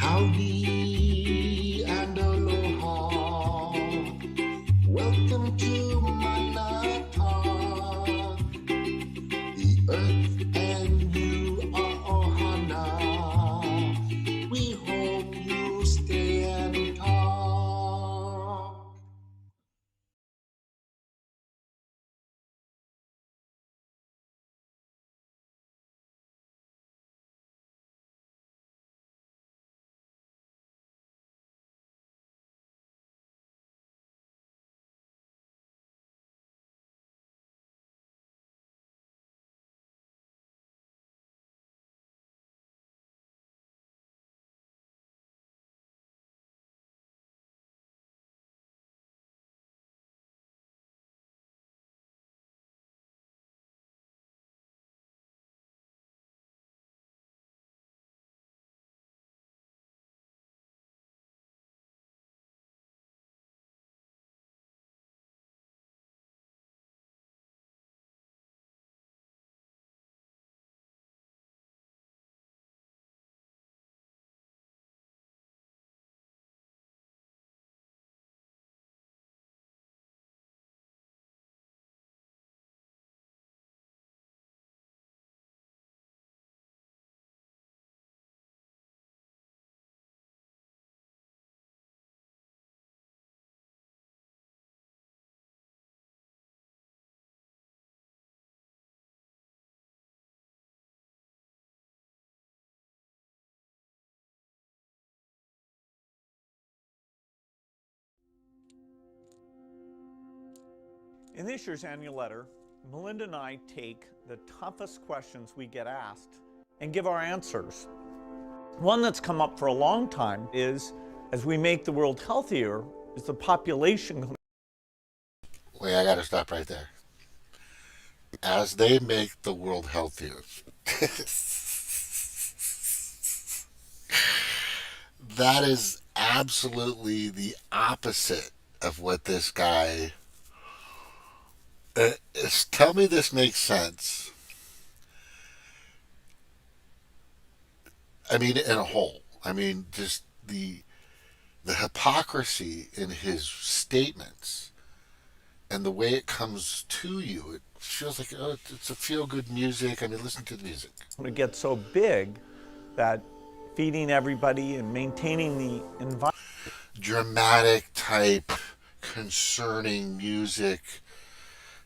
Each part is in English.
Howdy and aloha. Welcome to Manata. The earth and you are ohana. We hope you stay and talk. In this year's annual letter, Melinda and I take the toughest questions we get asked and give our answers. One that's come up for a long time is, as we make the world healthier, is the population going to... Wait, I gotta stop right there. As they make the world healthier. That is absolutely the opposite of what this guy... tell me this makes sense. I mean, in a whole. I mean, just the hypocrisy in his statements and the way it comes to you. It feels like, oh, it's a feel-good music. I mean, listen to the music. going to get so big that feeding everybody and maintaining the environment... Dramatic type, concerning music.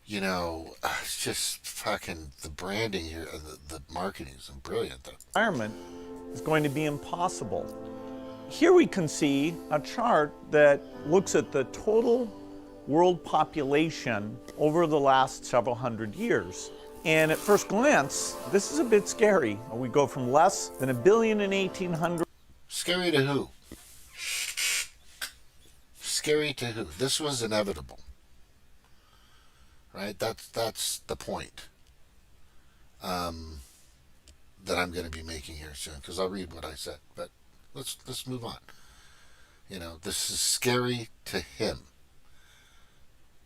You know, it's just fucking the branding here, the marketing is brilliant, though. Environment is going to be impossible. Here we can see a chart that looks at the total world population over the last several hundred years. And at first glance, this is a bit scary. We go from less than 1 billion in 1800. Scary to who? Scary to who? This was inevitable. Right? That's the point that I'm going to be making here soon, because I'll read what I said. But let's move on. You know, this is scary to him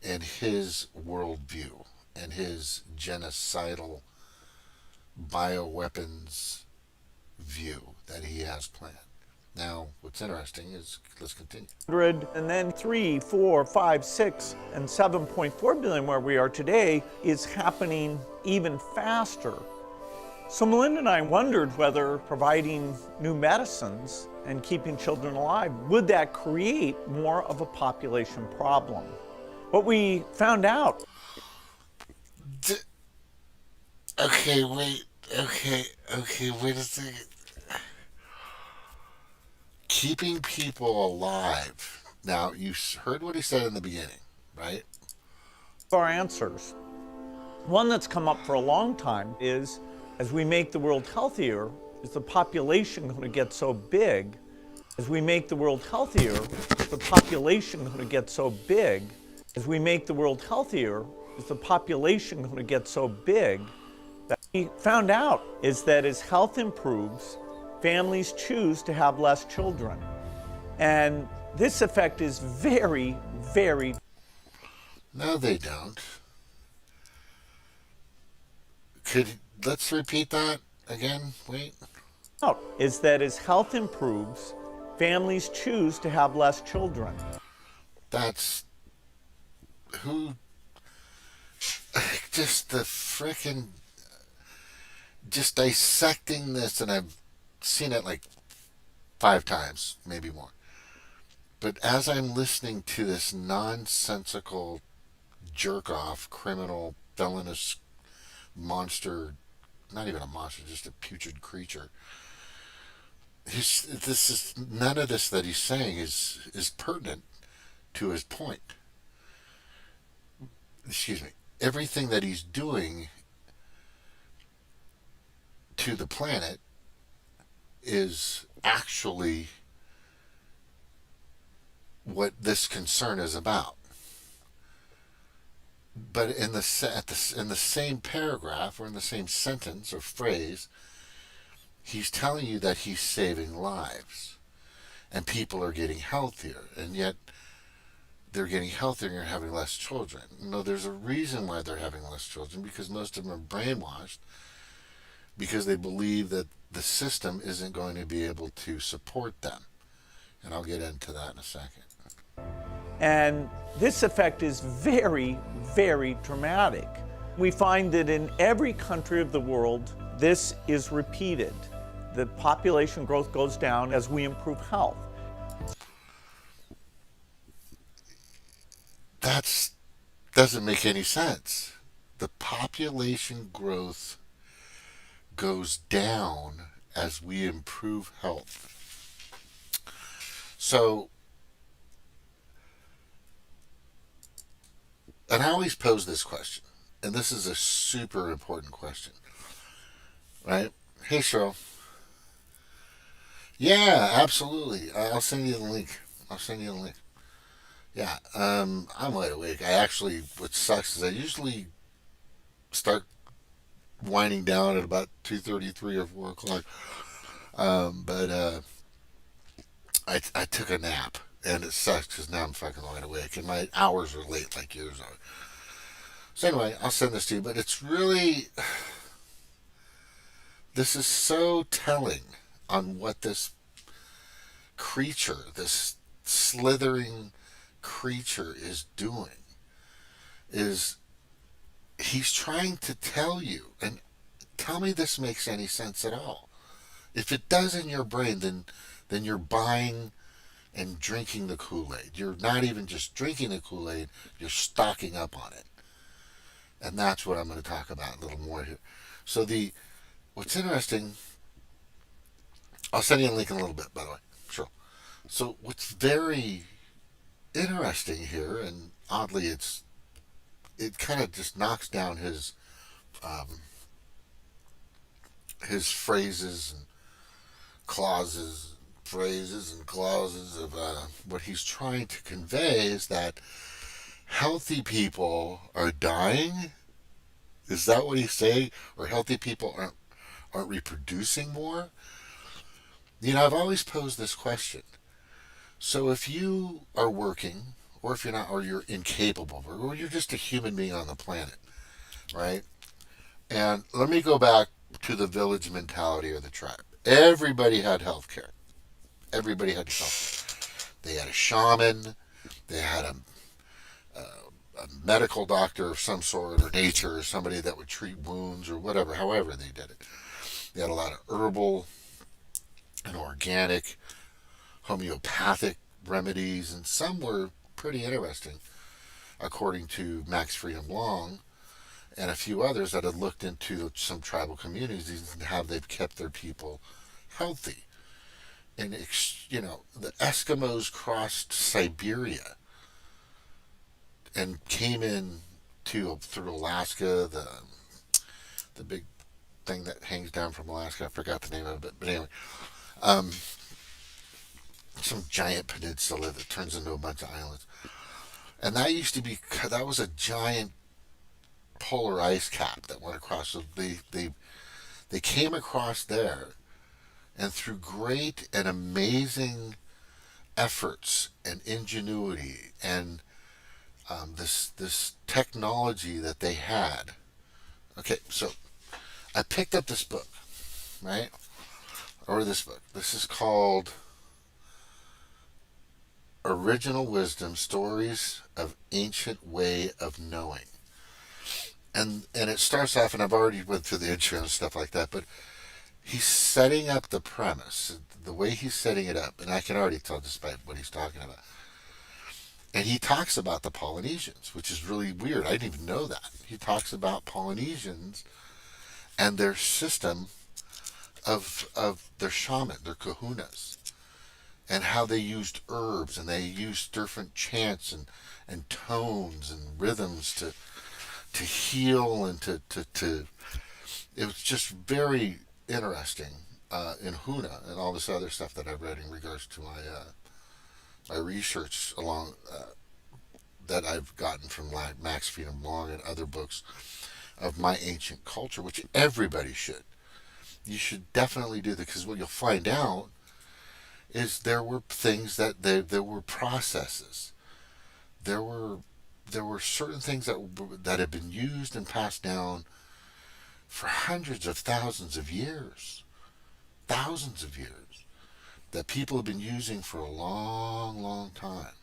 and his worldview and his genocidal bioweapons view that he has planned. Now, what's interesting is, let's continue. And then 3, 4, 5, 6, and 7.4 billion where we are today is happening even faster. So Melinda and I wondered whether providing new medicines and keeping children alive, would that create more of a population problem? What we found out... Okay, wait a second. Keeping people alive. Now, you heard what he said in the beginning, right? Our answers. One that's come up for a long time is, as we make the world healthier, is the population going to get so big? As we make the world healthier, is the population going to get so big? As we make the world healthier, is the population going to get so big? That we found out is that as health improves, families choose to have less children. And this effect is very, very... No, they don't. Let's repeat that again. Wait. Is that as health improves, Families choose to have less children. That's who. Just the frickin' just dissecting this, and I've seen it like 5 times, maybe more. But as I'm listening to this nonsensical jerk off, criminal, felonious monster, not even a monster, just a putrid creature. None of this that he's saying is pertinent to his point. Excuse me. Everything that he's doing to the planet is actually what this concern is about. But in the same paragraph, or in the same sentence or phrase, he's telling you that he's saving lives and people are getting healthier, and yet they're getting healthier and you're having less children. No, there's a reason why they're having less children, because most of them are brainwashed, because they believe that the system isn't going to be able to support them. And I'll get into that in a second. And this effect is very, very dramatic. We find that in every country of the world, this is repeated. The population growth goes down as we improve health. That doesn't make any sense. The population growth goes down as we improve health. So, and I always pose this question, and this is a super important question, right? Hey, Cheryl. Yeah, absolutely. I'll send you the link. Yeah, I'm wide awake. What sucks is I usually start winding down at about 2:33 or 4 o'clock. But I took a nap, and it sucks because now I'm fucking wide awake, and my hours are late like yours are. So anyway, I'll send this to you, but it's really, this is so telling on what this creature, this slithering creature is doing. Is he's trying to tell you, and tell me this makes any sense at all. If it does in your brain, then you're buying and drinking the Kool-Aid. You're not even just drinking the Kool-Aid, you're stocking up on it. And that's what I'm going to talk about a little more here. So what's interesting, I'll send you a link in a little bit, by the way. Sure. So what's very interesting here, and oddly it kind of just knocks down his phrases and clauses of what he's trying to convey is that healthy people are dying. Is that what he's saying? Or healthy people aren't reproducing more? I've always posed this question. So if you are working, or if you're not, or you're incapable, or you're just a human being on the planet, right? And let me go back to the village mentality or the tribe. Everybody had health care. Everybody had health care. They had a shaman. They had a medical doctor of some sort, or nature, or somebody that would treat wounds or whatever, however they did it. They had a lot of herbal and organic, homeopathic remedies, and some were pretty interesting, according to Max Freedom Long and a few others that had looked into some tribal communities and how they've kept their people healthy. And the Eskimos crossed Siberia and came in through Alaska, the big thing that hangs down from Alaska. I forgot the name of it, but anyway, some giant peninsula that turns into a bunch of islands. And that was a giant polar ice cap that went across. So they came across there, and through great and amazing efforts and ingenuity and this technology that they had. Okay, so I picked up this book, right? Or this book. This is called original wisdom, stories of ancient way of knowing. And it starts off, and I've already went through the intro and stuff like that, but he's setting up the premise, the way he's setting it up, and I can already tell just by what he's talking about. And he talks about the Polynesians, which is really weird. I didn't even know that. He talks about Polynesians and their system of their shaman, their kahunas, and how they used herbs and they used different chants and tones and rhythms to heal and to it was just very interesting in Huna and all this other stuff that I've read in regards to my research along that I've gotten from Max Freedom Long and other books of my ancient culture, which everybody should. You should definitely do that, because what you'll find out is there were things there were processes. There were certain things that had been used and passed down for hundreds of thousands of years, that people have been using for a long, long time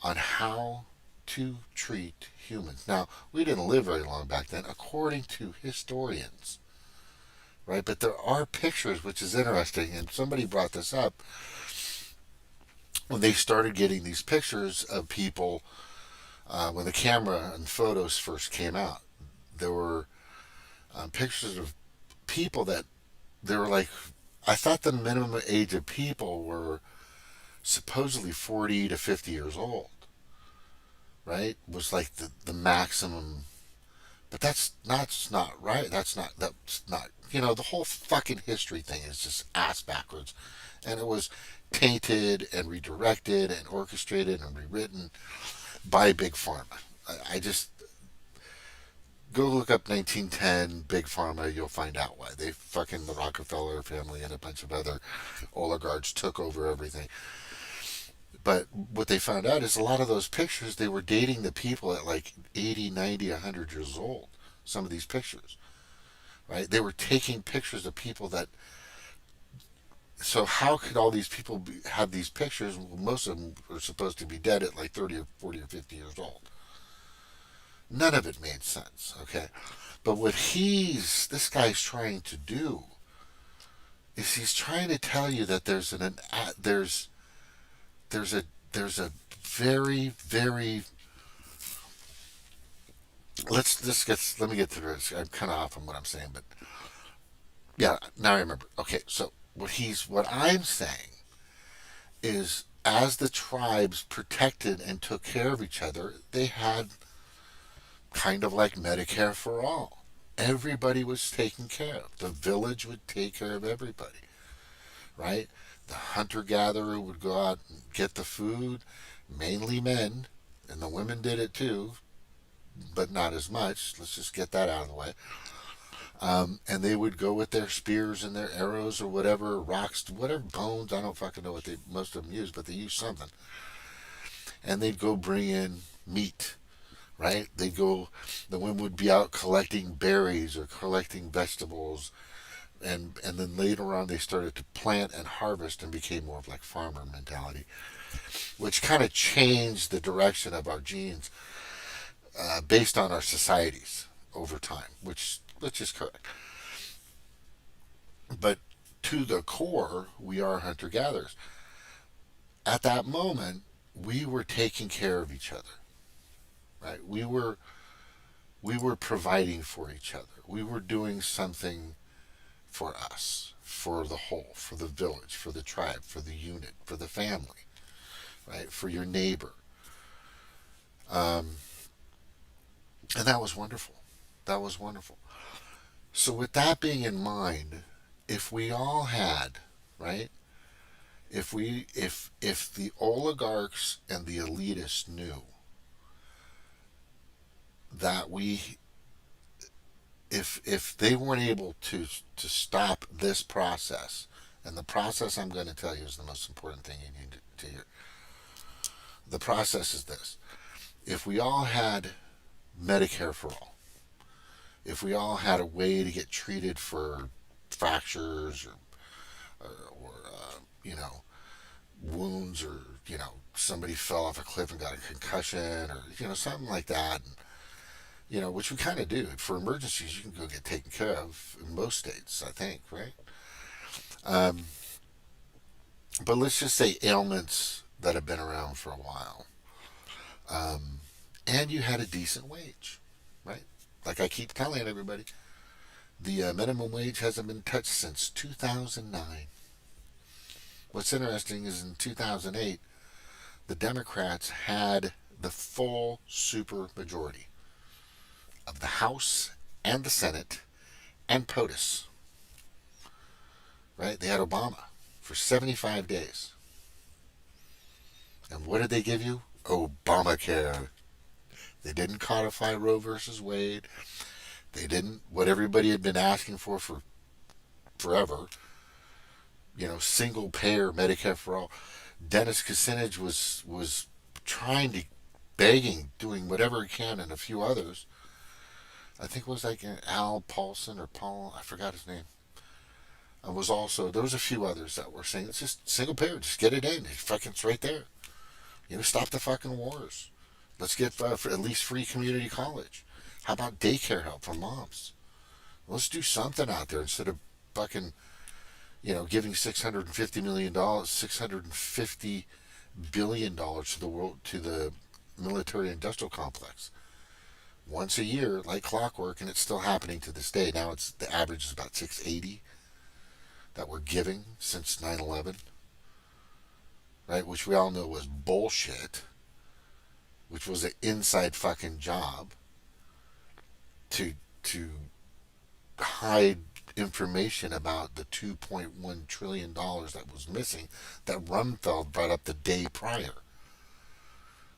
on how to treat humans. Now, we didn't live very long back then, according to historians, right? But there are pictures, which is interesting, and somebody brought this up when they started getting these pictures of people when the camera and photos first came out. There were pictures of people that they were like, I thought the minimum age of people were supposedly 40 to 50 years old, right? Was like the maximum. But that's not right. That's not the whole fucking history thing is just ass backwards. And it was tainted and redirected and orchestrated and rewritten by Big Pharma. I just go look up 1910 Big Pharma. You'll find out why they fucking the Rockefeller family and a bunch of other oligarchs took over everything. But what they found out is a lot of those pictures, they were dating the people at like 80, 90, 100 years old. Some of these pictures, right? They were taking pictures of people that. So how could all these people have these pictures? Well, most of them were supposed to be dead at like 30 or 40 or 50 years old. None of it made sense, okay? But what this guy's trying to do is he's trying to tell you that there's a very, very. Let me get through this. I'm kind of off on what I'm saying, but yeah, now I remember. Okay, so what I'm saying is, as the tribes protected and took care of each other, they had kind of like Medicare for all. Everybody was taken care of. The village would take care of everybody, right? The hunter-gatherer would go out and get the food, mainly men, and the women did it too, but not as much. Let's just get that out of the way. And they would go with their spears and their arrows or whatever, rocks, whatever, bones. I don't fucking know what most of them use, but they use something. And they'd go bring in meat, right? The women would be out collecting berries or collecting vegetables. And then later on they started to plant and harvest and became more of like farmer mentality, which kind of changed the direction of our genes based on our societies over time, which is correct. But to the core, we are hunter-gatherers. At that moment, we were taking care of each other, right? We were providing for each other. We were doing something for us, for the whole, for the village, for the tribe, for the unit, for the family, right? For your neighbor. And that was wonderful. That was wonderful. So with that being in mind, if we all had, right? If the oligarchs and the elitists knew that if they weren't able to stop this process, and the process I'm going to tell you is the most important thing you need to hear. The process is this: if we all had Medicare for all, if we all had a way to get treated for fractures or wounds or somebody fell off a cliff and got a concussion, or something like that. And, which we kind of do for emergencies. You can go get taken care of in most states, I think, right? Um, but let's just say ailments that have been around for a while, and you had a decent wage, right? Like I keep telling everybody, the minimum wage hasn't been touched since 2009. What's interesting is in 2008, the Democrats had the full super majority of the House and the Senate and POTUS. Right? They had Obama for 75 days. And what did they give you? Obamacare. They didn't codify Roe versus Wade. They didn't, what everybody had been asking for forever, single payer Medicare for all. Dennis Kucinich was trying to, begging, doing whatever he can, and a few others. I think it was like Al Paulson or Paul, I forgot his name. Was also, there was a few others that were saying, it's just single payer, just get it in. It's right there. Stop the fucking wars. Let's get for at least free community college. How about daycare help for moms? Let's do something out there instead of fucking, giving $650 billion to the world, to the military industrial complex. Once a year, like clockwork, and it's still happening to this day. Now the average is about 680 that we're giving since 9/11, right? Which we all know was bullshit, which was an inside fucking job to hide information about the $2.1 trillion that was missing that Rumsfeld brought up the day prior.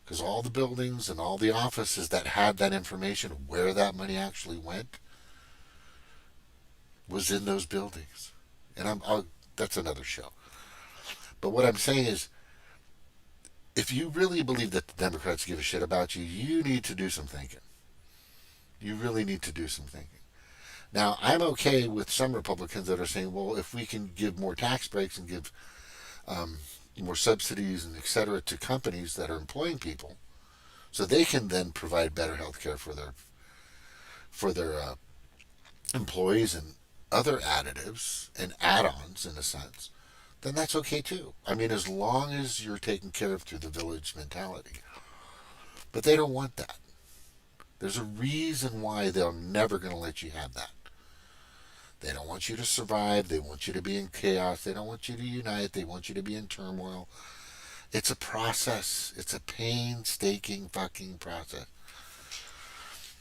Because all the buildings and all the offices that had that information, where that money actually went, was in those buildings. And that's another show. But what I'm saying is, if you really believe that the Democrats give a shit about you, you need to do some thinking. You really need to do some thinking. Now, I'm okay with some Republicans that are saying, well, if we can give more tax breaks and give more subsidies and et cetera to companies that are employing people, so they can then provide better health care for their employees and other additives and add-ons, in a sense, then that's okay too. I mean, as long as you're taken care of through the village mentality. But they don't want that. There's a reason why they're never going to let you have that. They don't want you to survive. They want you to be in chaos. They don't want you to unite. They want you to be in turmoil. It's a process. It's a painstaking fucking process.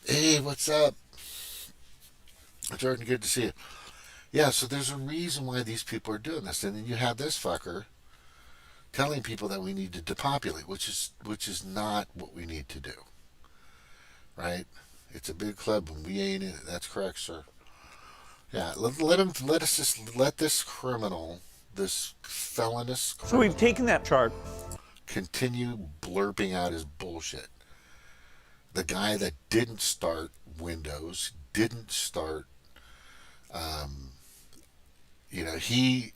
Hey, what's up? Jordan, good to see you. Yeah, so there's a reason why these people are doing this. And then you have this fucker telling people that we need to depopulate, which is not what we need to do. Right? It's a big club and we ain't in it. That's correct, sir. Yeah, let this criminal, this felonious criminal, So we've taken that chart, continue blurping out his bullshit. The guy that didn't start Windows, didn't start, he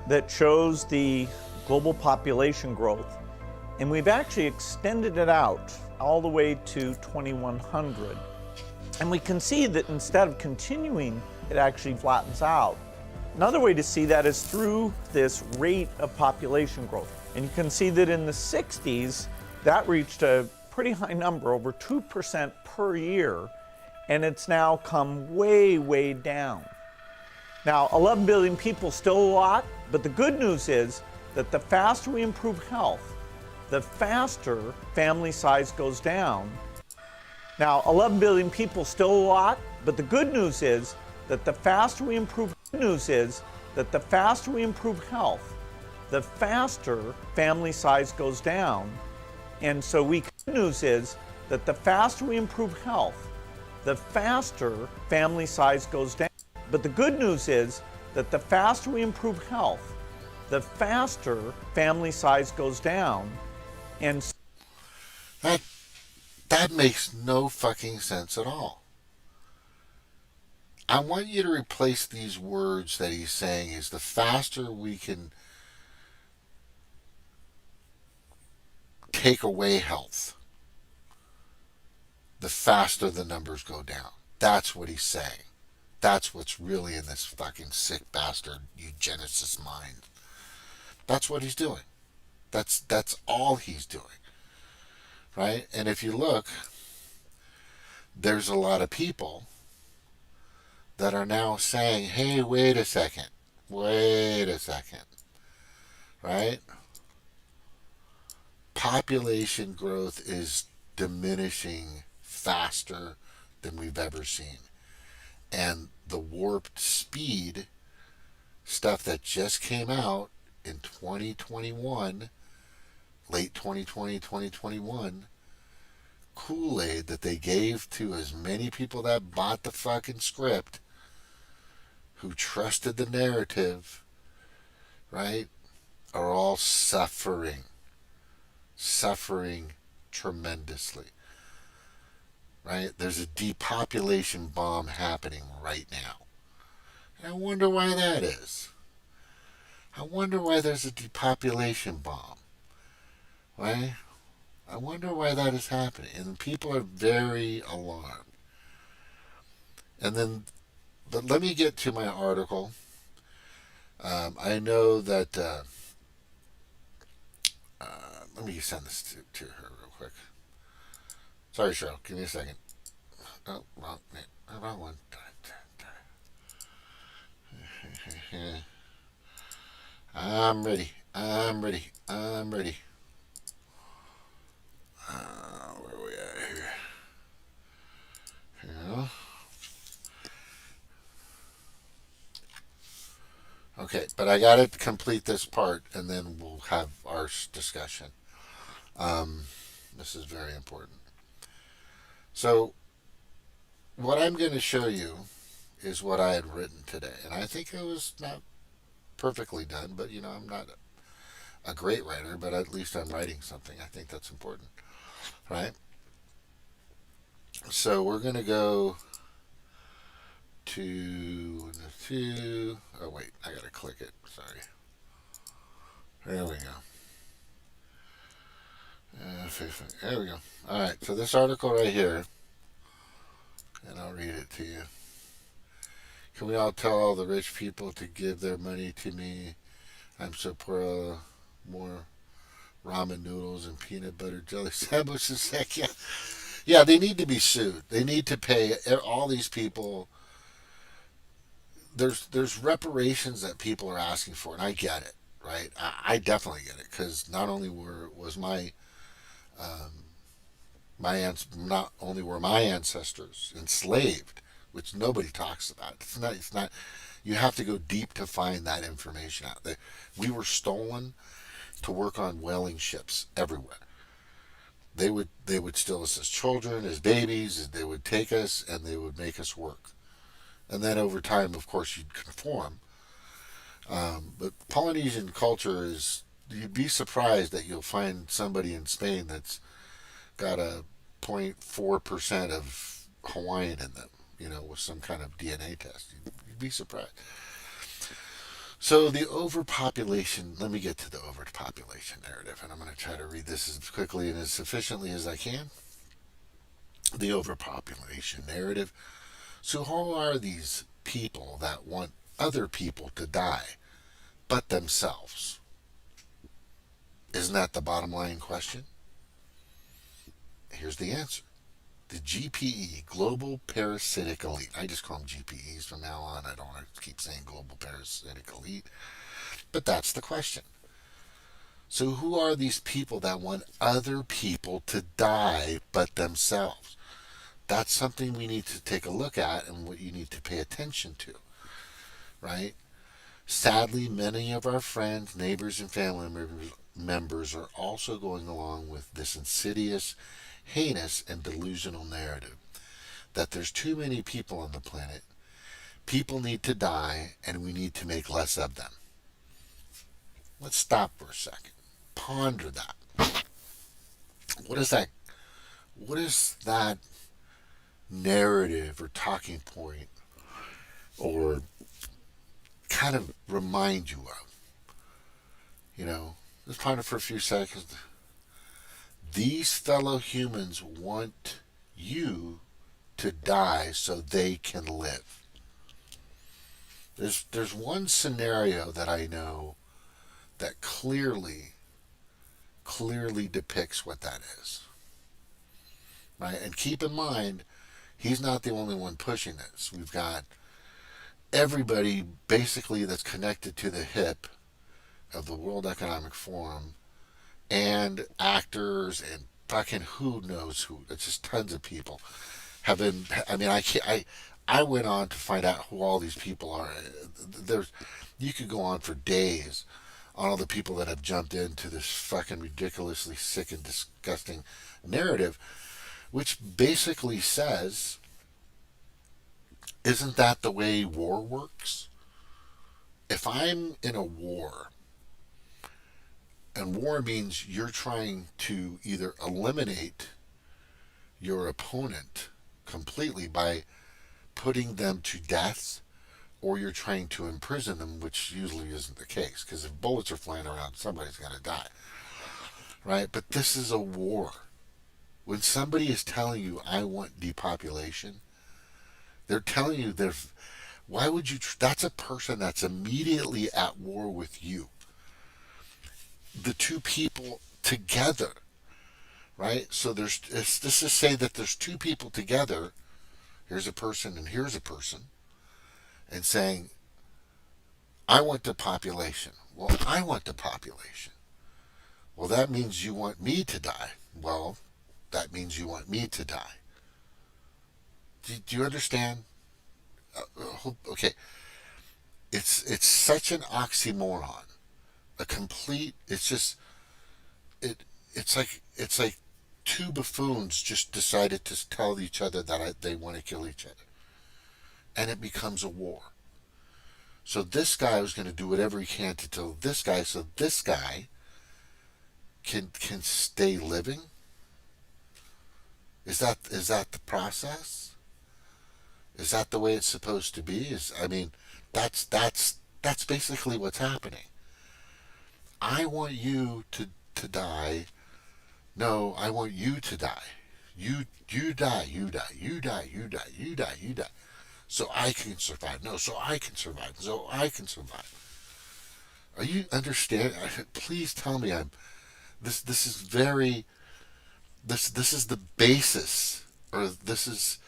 that shows the global population growth, and we've actually extended it out all the way to 2100. And we can see that instead of continuing, it actually flattens out. Another way to see that is through this rate of population growth. And you can see that in the 60s, that reached a pretty high number, over 2% per year, and it's now come way, way down. Now, 11 billion people, still a lot, but the good news is that the faster we improve health, the faster family size goes down. Now, 11 billion people, still a lot, but the good news is that the faster we improve health, the faster family size goes down. And so good news is that the faster we improve health, the faster family size goes down. But the good news is that the faster we improve health, the faster family size goes down. And that makes no fucking sense at all. I want you to replace these words that he's saying is the faster we can take away health, the faster the numbers go down. That's what he's saying. That's what's really in this fucking sick bastard eugenicist mind. That's what he's doing. That's all he's doing. Right? And if you look, there's a lot of people that are now saying, hey, wait a second. Right? Population growth is diminishing faster than we've ever seen. And the warped speed stuff that just came out in 2021, late 2020, 2021, Kool-Aid that they gave to as many people that bought the fucking script, who trusted the narrative, right, are all suffering tremendously. Right? There's a depopulation bomb happening right now. And I wonder why that is. I wonder why there's a depopulation bomb. Right? I wonder why that is happening. And people are very alarmed. And then, but let me get to my article. I know that, let me send this to her real quick. Sorry, Cheryl, give me a second. Oh, wrong one. I'm ready. Where are we at here? Yeah. Okay, but I got to complete this part, and then we'll have our discussion. This is very important. So, what I'm going to show you is what I had written today, and I think it was not perfectly done, but I'm not a great writer, but at least I'm writing something. I think that's important, right? So we're going to go to oh wait, I gotta click it, sorry. There we go. There we go. Alright, so this article right here, and I'll read it to you. Can we all tell all the rich people to give their money to me? I'm so poor. More ramen noodles and peanut butter jelly sandwiches. Heck yeah. Yeah, they need to be sued. They need to pay all these people. There's reparations that people are asking for, and I get it, right? I definitely get it, because not only were my ancestors enslaved, which nobody talks about. It's not. You have to go deep to find that information out. We were stolen to work on whaling ships everywhere. They would steal us as children, as babies. They would take us and they would make us work. And then over time, of course, you'd conform. But Polynesian culture is, you'd be surprised that you'll find somebody in Spain that's got a 0.4% of Hawaiian in them, with some kind of DNA test. You'd be surprised. So the overpopulation, let me get to the overpopulation narrative, and I'm going to try to read this as quickly and as sufficiently as I can. The overpopulation narrative. So who are these people that want other people to die but themselves? Isn't that the bottom line question? Here's the answer. The GPE, Global Parasitic Elite. I just call them GPEs from now on. I don't want to keep saying Global Parasitic Elite. But that's the question. So who are these people that want other people to die but themselves? That's something we need to take a look at and what you need to pay attention to, right? Sadly, many of our friends, neighbors, and family members are also going along with this insidious, heinous, and delusional narrative that there's too many people on the planet, people need to die, and we need to make less of them. Let's stop for a second. Ponder that. What is that narrative or talking point or kind of remind you of? Just ponder for a few seconds. These fellow humans want you to die so they can live. There's one scenario that I know that clearly depicts what that is. Right? And keep in mind, he's not the only one pushing this. We've got everybody basically that's connected to the hip of the World Economic Forum, and actors and fucking who knows who. It's just tons of people have been. I mean, I went on to find out who all these people are. You could go on for days on all the people that have jumped into this fucking ridiculously sick and disgusting narrative, which basically says, isn't that the way war works? If I'm in a war, and war means you're trying to either eliminate your opponent completely by putting them to death, or you're trying to imprison them, which usually isn't the case, because if bullets are flying around, somebody's going to die. Right? But this is a war. When somebody is telling you, I want depopulation, they're telling you, why would you, that's a person that's immediately at war with you. The two people together, right? So this is say that there's two people together, here's a person and here's a person, and saying, I want the population. Well, I want the population. Well, that means you want me to die. Well, that means you want me to die. Do you understand? Okay. It's such an oxymoron. A complete, it's like two buffoons just decided to tell each other that they want to kill each other. And it becomes a war. So this guy was going to do whatever he can to kill this guy, so this guy can stay living. Is that the process? Is that the way it's supposed to be? That's basically what's happening. I want you to die. No, I want you to die. You die, you die, you die, you die, you die, you die. So I can survive. No, so I can survive. So I can survive. Are you understand? Please tell me this is very, this is the basis, or this is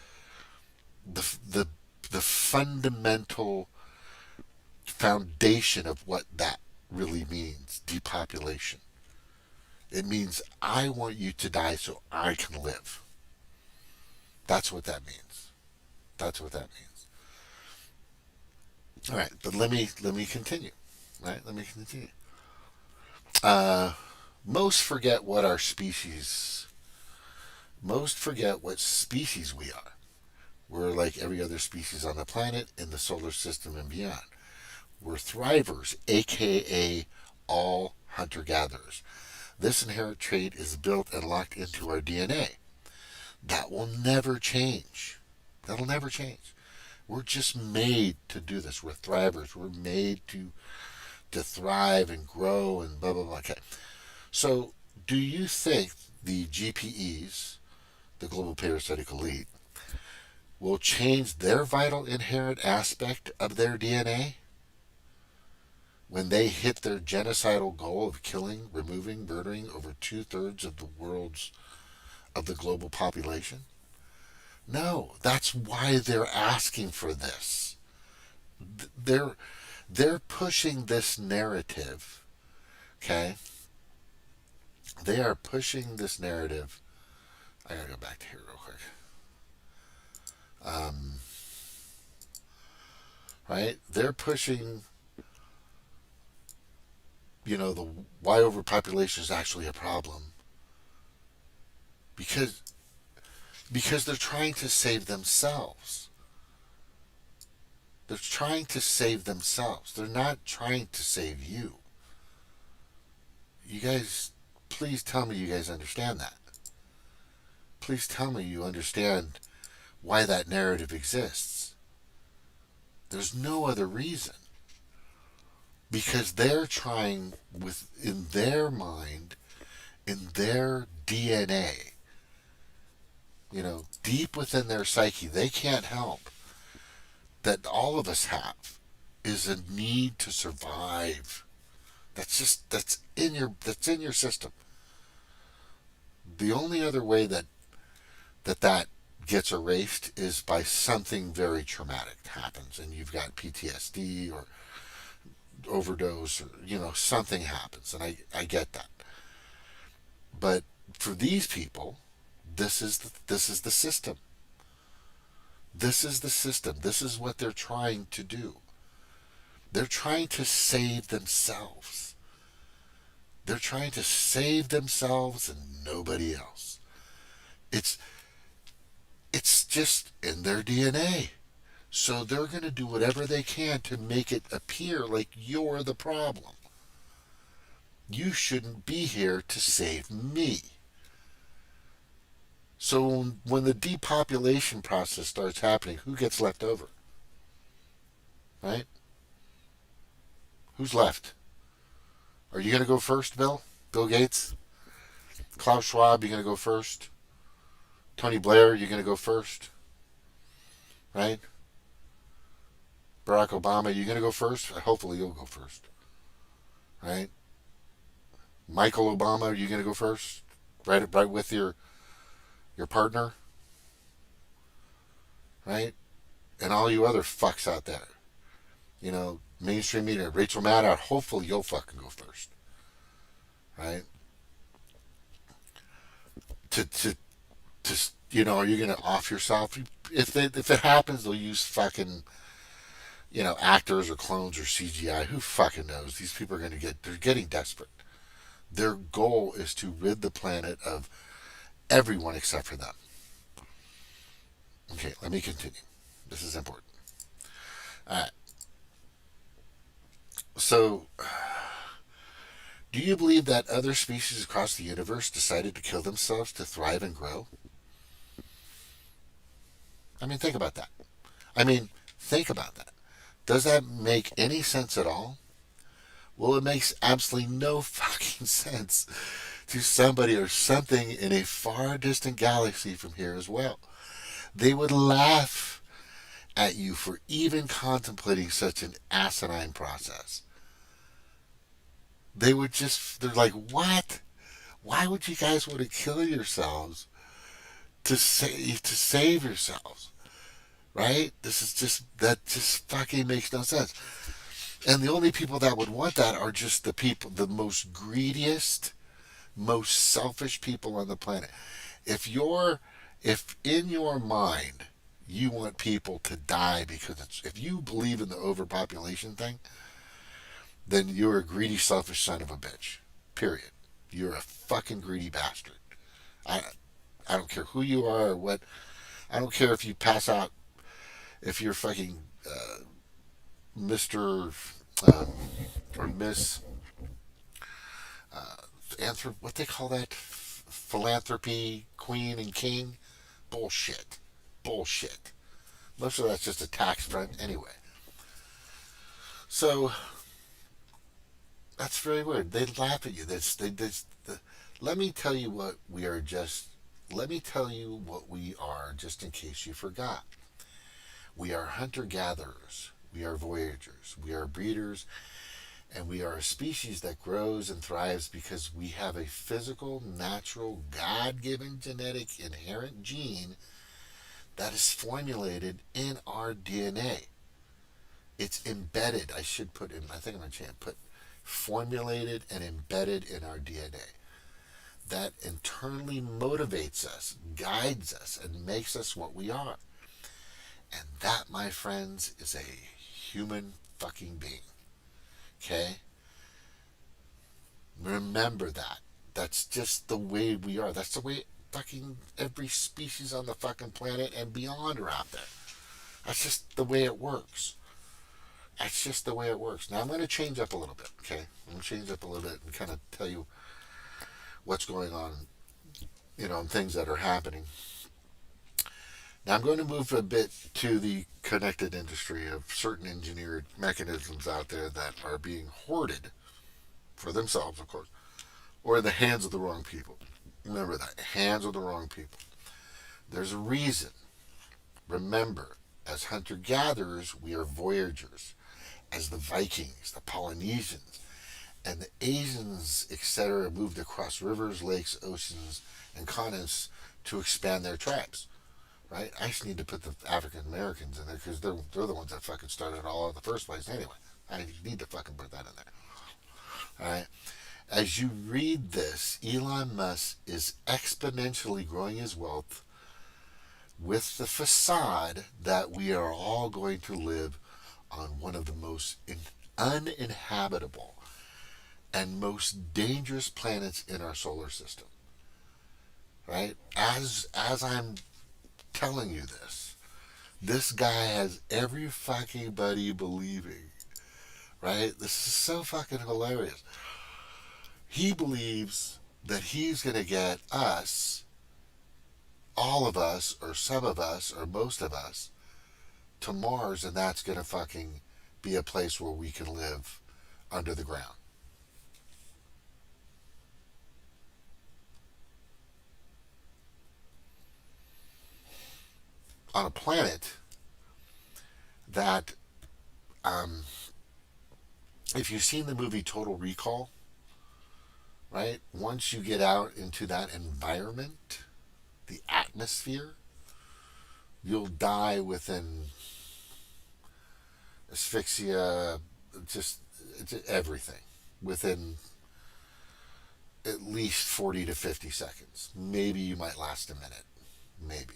the fundamental foundation of what that really means. Depopulation. It means I want you to die so I can live. That's what that means. That's what that means. All right, but let me continue. Right, let me continue. Most forget what species we are. We're like every other species on the planet, in the solar system, and beyond. We're thrivers, aka all hunter-gatherers. This inherent trait is built and locked into our DNA. That will never change. That'll never change. We're just made to do this. We're thrivers. We're made to thrive and grow and blah, blah, blah. Okay. So do you think the GPEs, the Global Parasitic Elite, will change their vital inherent aspect of their DNA when they hit their genocidal goal of killing, removing, murdering over 2/3 of the global population? No, that's why they're asking for this. They're pushing this narrative. Okay? They are pushing this narrative. I gotta go back to here real quick. Right? They're pushing, the why overpopulation is actually a problem. Because they're trying to save themselves. They're trying to save themselves. They're not trying to save you. You guys, please tell me you guys understand that. Please tell me you understand why that narrative exists. There's no other reason. Because they're trying, in their mind, in their DNA, deep within their psyche, they can't help that all of us have is a need to survive. That's in your system. The only other way that gets erased is by something very traumatic happens, and you've got PTSD or overdose, or something happens, and I get that. But for these people, this is the system. This is the system. This is what they're trying to do. They're trying to save themselves. They're trying to save themselves and nobody else. It's it's just in their DNA. So they're going to do whatever they can to make it appear like you're the problem. You shouldn't be here to save me. So when the depopulation process starts happening, who gets left over? Right? Who's left? Are you going to go first, Bill? Bill Gates? Klaus Schwab, you going to go first? Tony Blair, you going to go first? Right? Barack Obama, you going to go first? Hopefully you'll go first. Right? Michael Obama, are you going to go first? Right with your partner? Right? And all you other fucks out there. Mainstream media, Rachel Maddow, hopefully you'll fucking go first. Right? Are you going to off yourself? If it happens, they'll use fucking, actors or clones or CGI. Who fucking knows? These people are they're getting desperate. Their goal is to rid the planet of everyone except for them. Okay, let me continue. This is important. All right. So, do you believe that other species across the universe decided to kill themselves to thrive and grow? Think about that. Think about that. Does that make any sense at all? Well, it makes absolutely no fucking sense to somebody or something in a far distant galaxy from here as well. They would laugh at you for even contemplating such an asinine process. They're like, what? Why would you guys want to kill yourselves to save yourselves? Right? That just fucking makes no sense. And the only people that would want that are just the most greediest, most selfish people on the planet. If in your mind you want people to die if you believe in the overpopulation thing, then you're a greedy, selfish son of a bitch. Period. You're a fucking greedy bastard. I don't care who you are or what. I don't care if you pass out, if you're fucking Mr. Or Miss what they call that? Philanthropy queen and king? Bullshit. Most of that's just a tax front anyway. So that's very weird. They laugh at you. Let me tell you what we are just in case you forgot. We are hunter-gatherers. We are voyagers. We are breeders. And we are a species that grows and thrives because we have a physical, natural, God-given genetic inherent gene that is formulated in our DNA. It's embedded. I think I'm going to put formulated and embedded in our DNA. That internally motivates us, guides us, and makes us what we are. And that, my friends, is a human fucking being. Okay? Remember that. That's just the way we are. That's the way fucking every species on the fucking planet and beyond are out there. That's just the way it works. Now I'm going to change up a little bit, okay? I'm going to change up a little bit and kind of tell you what's going on, and things that are happening. Now I'm going to move a bit to the connected industry of certain engineered mechanisms out there that are being hoarded for themselves, of course, or in the hands of the wrong people. Remember that, hands of the wrong people. There's a reason. Remember, as hunter-gatherers, we are voyagers. As the Vikings, the Polynesians, and the Asians, etc., moved across rivers, lakes, oceans, and continents to expand their tribes. Right? I just need to put the African Americans in there because they're the ones that fucking started it all in the first place anyway. I need to fucking put that in there. All right? As you read this, Elon Musk is exponentially growing his wealth with the facade that we are all going to live on one of the most uninhabitable and most dangerous planets in our solar system. Right? As I'm telling you this guy has every fucking buddy believing. Right? This is so fucking hilarious. He believes that he's going to get us, all of us, or some of us, or most of us, to Mars, and that's going to fucking be a place where we can live under the ground. On a planet that, if you've seen the movie Total Recall, right? Once you get out into that environment, the atmosphere, you'll die within asphyxia, just everything, within at least 40 to 50 seconds. Maybe you might last a minute. Maybe.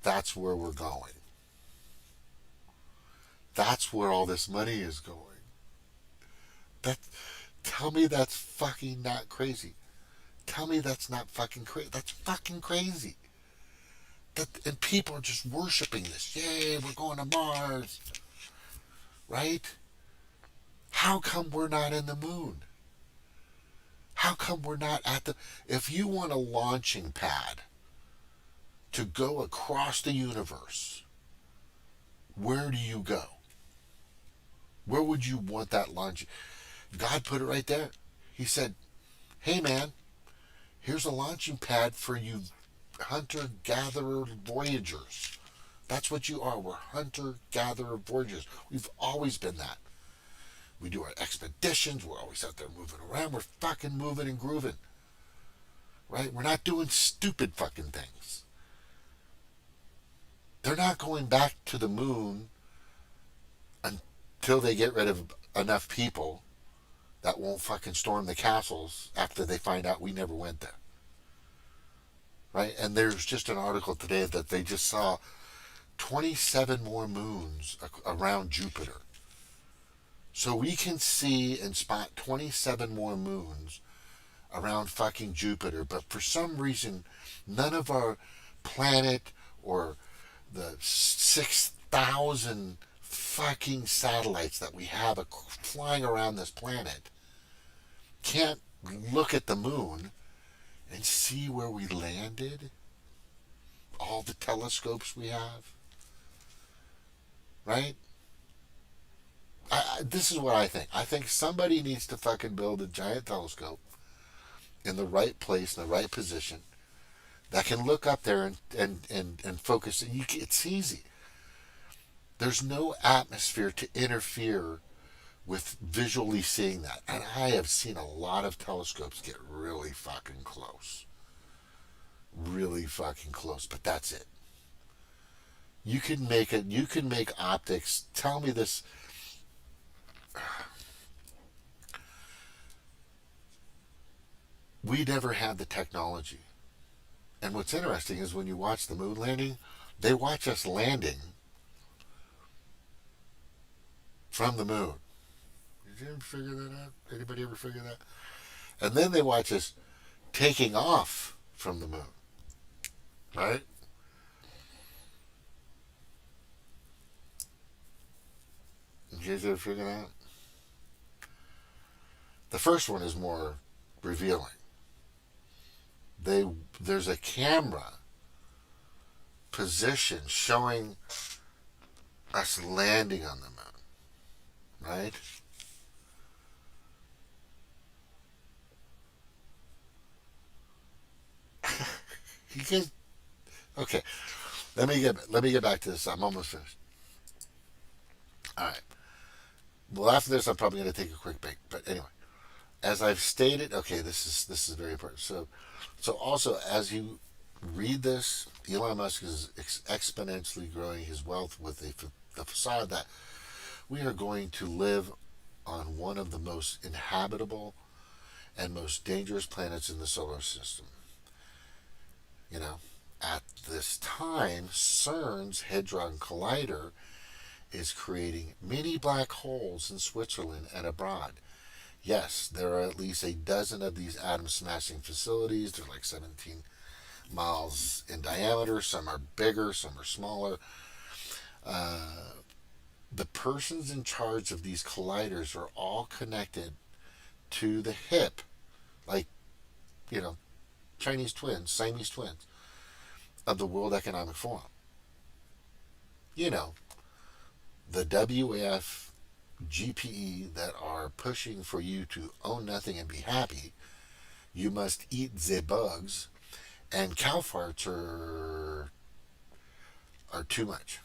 That's where we're going. That's where all this money is going. Tell me that's fucking not crazy. Tell me that's not fucking crazy. That's fucking crazy. And people are just worshiping this. Yay, we're going to Mars. Right? How come we're not in the moon? How come we're not at the... If you want a launching pad to go across the universe, where do you go? Where would you want that launch? God put it right there. He said, hey man, here's a launching pad for you hunter-gatherer voyagers. That's what you are. We're hunter-gatherer voyagers. We've always been that. We do our expeditions. We're always out there moving around. We're fucking moving and grooving. Right? We're not doing stupid fucking things. They're not going back to the moon until they get rid of enough people that won't fucking storm the castles after they find out we never went there. Right? And there's just an article today that they just saw 27 more moons around Jupiter. So we can see and spot 27 more moons around fucking Jupiter, but for some reason, none of our planet or the 6,000 fucking satellites that we have flying around this planet can't look at the moon and see where we landed. All the telescopes we have. Right? This is what I think. I think somebody needs to fucking build a giant telescope in the right place, in the right position, that can look up there and focus. It's easy. There's no atmosphere to interfere with visually seeing that. And I have seen a lot of telescopes get really fucking close. Really fucking close, but that's it. You can make optics. Tell me this. We never had the technology. And what's interesting is when you watch the moon landing, they watch us landing from the moon. Did you ever figure that out? Anybody ever figure that? And then they watch us taking off from the moon. Right? Did you guys ever figure that out? The first one is more revealing. There's a camera position showing us landing on the moon, right? You guys, okay. Let me get back to this. I'm almost finished. All right. Well, after this, I'm probably going to take a quick break. But anyway, as I've stated, okay, this is very important. So also as you read this, Elon Musk is exponentially growing his wealth with the facade that we are going to live on one of the most inhabitable and most dangerous planets in the solar system. You know, at this time, CERN's Hadron Collider is creating mini black holes in Switzerland and abroad. Yes, there are at least a dozen of these atom smashing facilities. They're like 17 miles in diameter. Some are bigger, some are smaller. The persons in charge of these colliders are all connected to the hip, like, you know, Chinese twins, Siamese twins, of the World Economic Forum. You know, the WEF, GPE that are pushing for you to own nothing and be happy. You must eat the bugs, and cow farts are too much,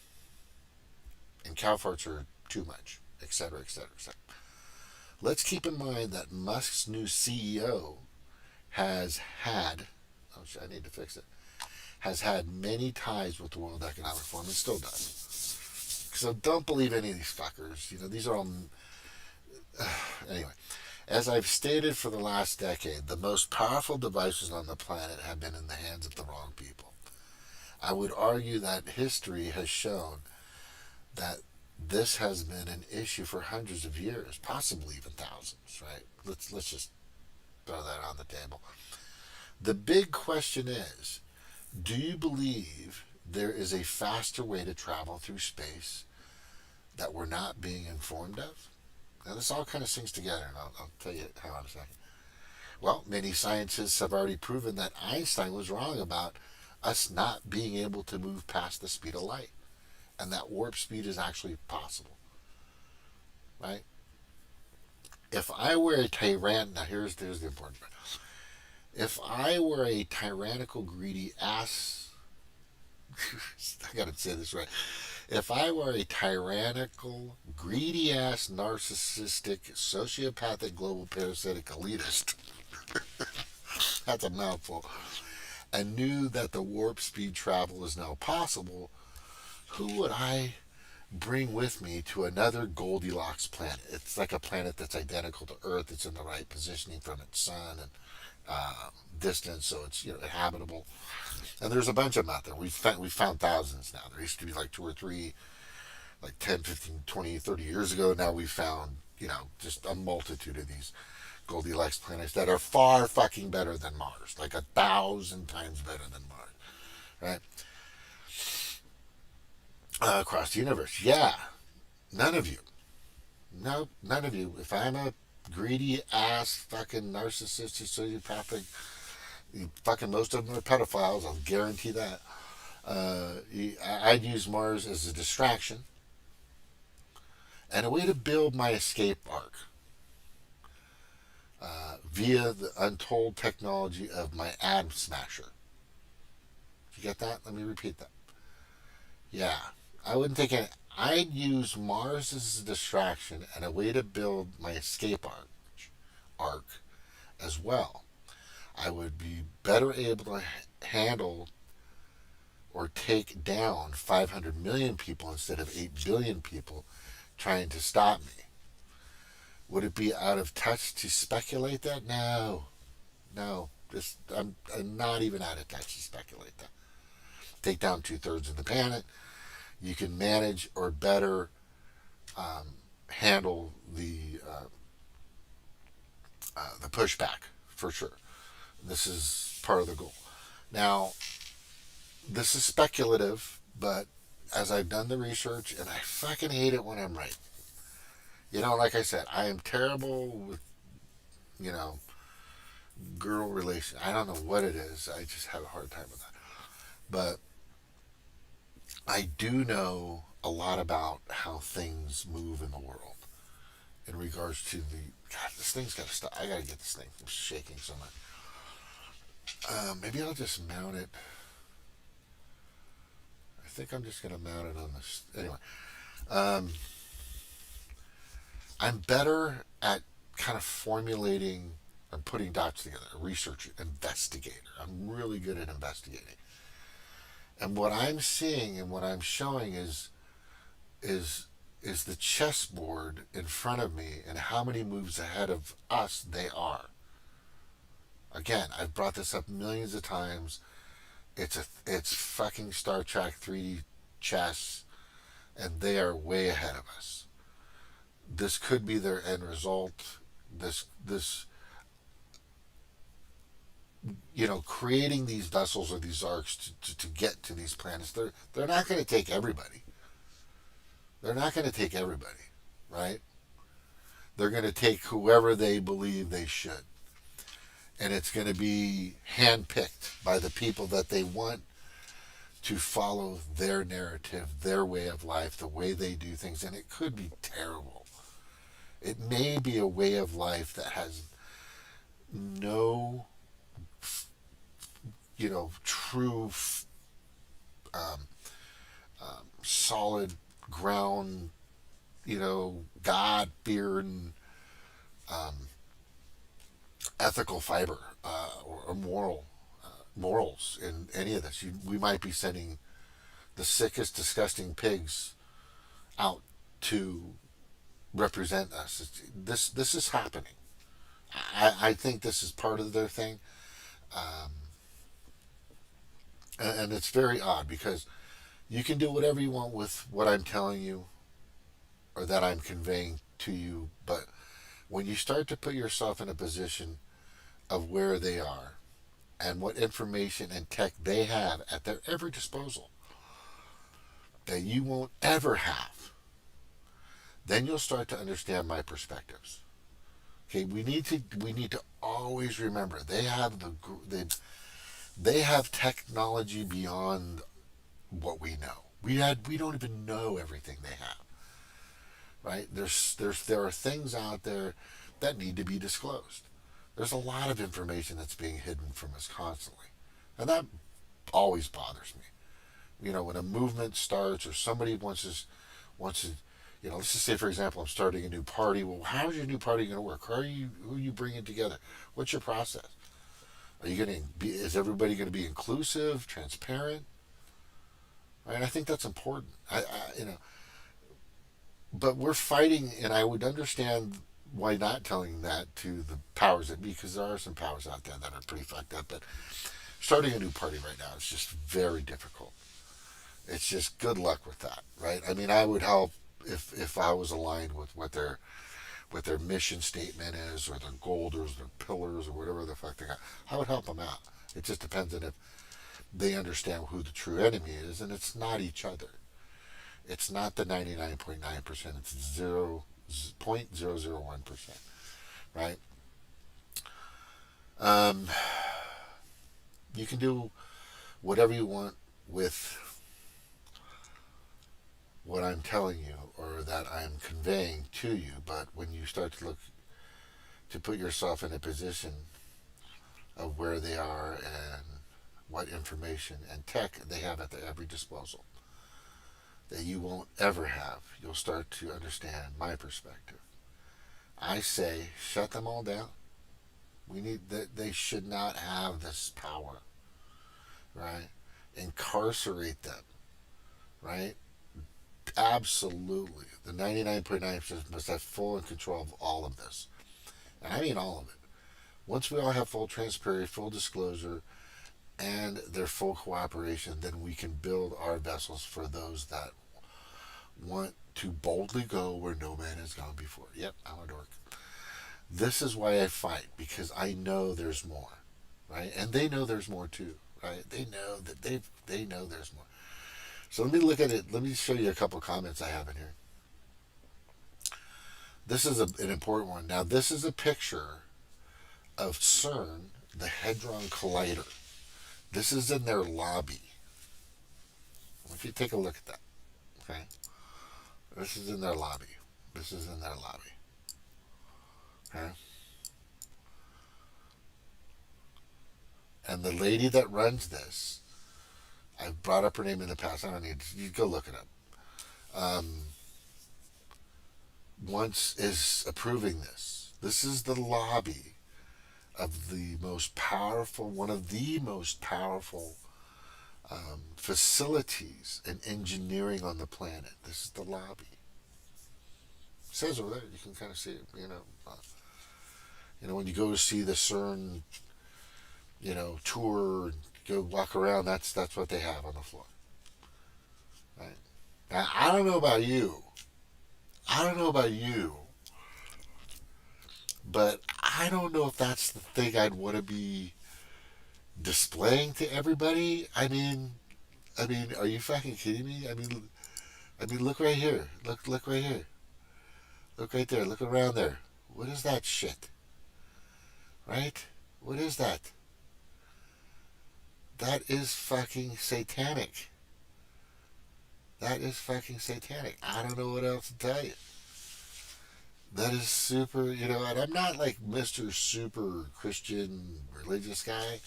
and cow farts are too much, etc., etc., etc. Let's keep in mind that Musk's new CEO has had, oh, I need to fix it, has had many ties with the World Economic Forum and still does. So don't believe any of these fuckers. You know, these are all. Anyway, as I've stated for the last decade, the most powerful devices on the planet have been in the hands of the wrong people. I would argue that history has shown that this has been an issue for hundreds of years, possibly even thousands, right? Let's just throw that on the table. The big question is, do you believe there is a faster way to travel through space that we're not being informed of? Now, this all kind of sings together, and I'll tell you how in a second. Well, many scientists have already proven that Einstein was wrong about us not being able to move past the speed of light, and that warp speed is actually possible, right? If I were a now here's the important part. If I were a tyrannical, greedy ass, I gotta say this right. If I were a tyrannical, greedy ass, narcissistic, sociopathic, global parasitic elitist, that's a mouthful, and knew that the warp speed travel is now possible, who would I bring with me to another Goldilocks planet? It's like a planet that's identical to Earth. It's in the right positioning from its sun and distance, so it's, you know, habitable. And there's a bunch of them out there. We've found thousands now. There used to be like two or three, like 10, 15, 20, 30 years ago. Now we've found, you know, just a multitude of these Goldilocks planets that are far fucking better than Mars, like 1,000 times better than Mars, right? Across the universe. Yeah, none of you. No, none of you. If I'm a greedy ass fucking narcissistic sociopathic, fucking most of them are pedophiles, I'll guarantee that. I'd use Mars as a distraction and a way to build my escape arc via the untold technology of my atom smasher. You get that? Let me repeat that. Yeah, I wouldn't take any. I'd use Mars as a distraction and a way to build my escape arc as well. I would be better able to handle or take down 500 million people instead of 8 billion people trying to stop me. Would it be out of touch to speculate that? No. No. I'm not even out of touch to speculate that. Take down 2/3 of the planet. You can manage or better handle the pushback for sure. This is part of the goal. Now, this is speculative, but as I've done the research, and I fucking hate it when I'm right. You know, like I said, I am terrible with, you know, girl relation. I don't know what it is. I just have a hard time with that. But I do know a lot about how things move in the world in regards to the. God, this thing's got to stop. I got to get this thing. I'm shaking so much. Maybe I'll just mount it. think I'm just going to mount it on this. Anyway, um, I'm better at kind of formulating and putting dots together. A researcher, investigator. I'm really good at investigating. And what I'm seeing and what I'm showing is is the chessboard in front of me and how many moves ahead of us they are. Again, I've brought this up millions of times. It's fucking Star Trek 3D chess, and they are way ahead of us. This could be their end result. This creating these vessels or these arcs to get to these planets. They're not going to take everybody. They're not going to take everybody, right? They're going to take whoever they believe they should. And it's going to be handpicked by the people that they want to follow their narrative, their way of life, the way they do things. And it could be terrible. It may be a way of life that has no, true, solid ground, God fear and ethical fiber or morals in any of this. We might be sending the sickest, disgusting pigs out to represent us. This is happening. I think this is part of their thing, and it's very odd because you can do whatever you want with what I'm telling you or that I'm conveying to you, but when you start to put yourself in a position of where they are and what information and tech they have at their every disposal that you won't ever have, then you'll start to understand my perspectives. Okay, we need to always remember they have they have technology beyond what we know. We don't even know everything they have. Right? There are things out there that need to be disclosed. There's a lot of information that's being hidden from us constantly, and that always bothers me. When a movement starts or somebody wants to, let's just say for example, I'm starting a new party. Well, how is your new party going to work? Who are you bringing together? What's your process? Is everybody going to be inclusive, transparent? Right? I think that's important. But we're fighting, and I would understand why not telling that to the powers that be, because there are some powers out there that are pretty fucked up. But starting a new party right now is just very difficult. It's just good luck with that, right? I mean, I would help if I was aligned with what their mission statement is, or their goals, or their pillars, or whatever the fuck they got. I would help them out. It just depends on if they understand who the true enemy is, and it's not each other. It's not the 99.9%. It's 0.001%, right? You can do whatever you want with what I'm telling you or that I'm conveying to you, but when you start to put yourself in a position of where they are and what information and tech they have at their every disposal that you won't ever have, you'll start to understand my perspective. I say, shut them all down. They should not have this power, right? Incarcerate them, right? Absolutely. The 99.9% must have full control of all of this. And I mean all of it. Once we all have full transparency, full disclosure, and their full cooperation, then we can build our vessels for those that want to boldly go where no man has gone before. Yep, I'm a dork. This is why I fight, because I know there's more, right? And they know there's more too, right? They know that they know there's more. So let me look at it. Let me show you a couple comments I have in here. This is an important one. Now, this is a picture of CERN, the Hadron Collider. This is in their lobby. If you take a look at that, okay? This is in their lobby. This is in their lobby. Okay? And the lady that runs this I've brought up her name in the past. I don't need you go look it up. Once is approving this. This is the lobby of the most powerful, one of the most powerful facilities in engineering on the planet. This is the lobby. It says over there. You can kind of see it. When you go to see the CERN, tour, go walk around. That's what they have on the floor. Right. Now, I don't know about you. But I don't know if that's the thing I'd want to be displaying to everybody. Are you fucking kidding me? Look right here. Look right here. Look right there. Look around there. What is that shit? Right? What is that? That is fucking satanic. That is fucking satanic. I don't know what else to tell you. That is super, and I'm not like Mr. Super Christian religious guy,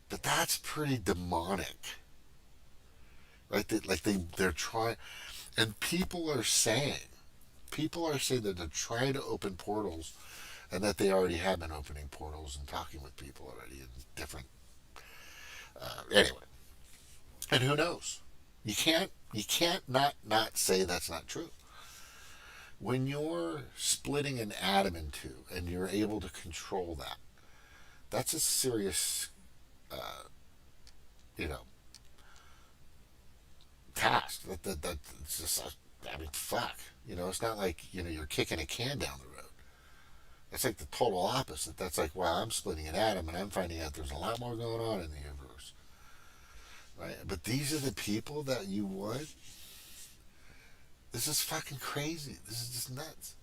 but that's pretty demonic. Right? They're trying, and people are saying that they're trying to open portals, and that they already have been opening portals and talking with people already in different, anyway. And who knows? You can't not say that's not true. When you're splitting an atom in two and you're able to control that, that's a serious, you know, task. That's just, fuck. It's not like, you're kicking a can down the road. That's like the total opposite. That's like, wow, I'm splitting an atom and I'm finding out there's a lot more going on in the universe. Right? But these are the people that you want. This is fucking crazy. This is just nuts.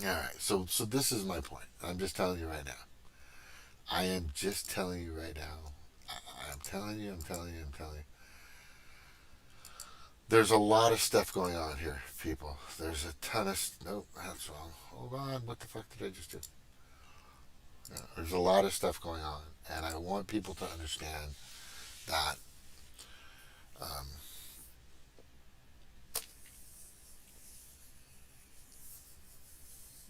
Alright, so this is my point. I'm just telling you right now. I am just telling you right now. I'm telling you. There's a lot of stuff going on here, people. There's a ton of... Nope, that's wrong. Hold on. What the fuck did I just do? Yeah, there's a lot of stuff going on. And I want people to understand that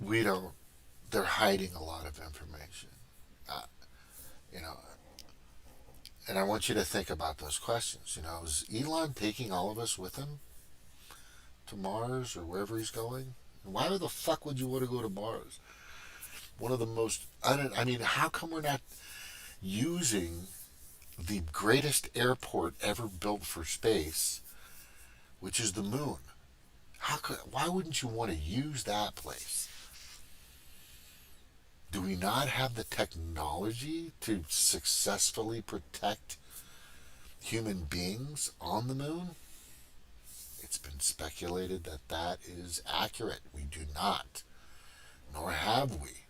we don't... They're hiding a lot of information. You know... And I want you to think about those questions. Is Elon taking all of us with him to Mars or wherever he's going? Why the fuck would you want to go to Mars? One of the most... how come we're not using the greatest airport ever built for space, which is the moon? Why wouldn't you want to use that place? Do we not have the technology to successfully protect human beings on the moon? It's been speculated that is accurate. We do not, nor have we.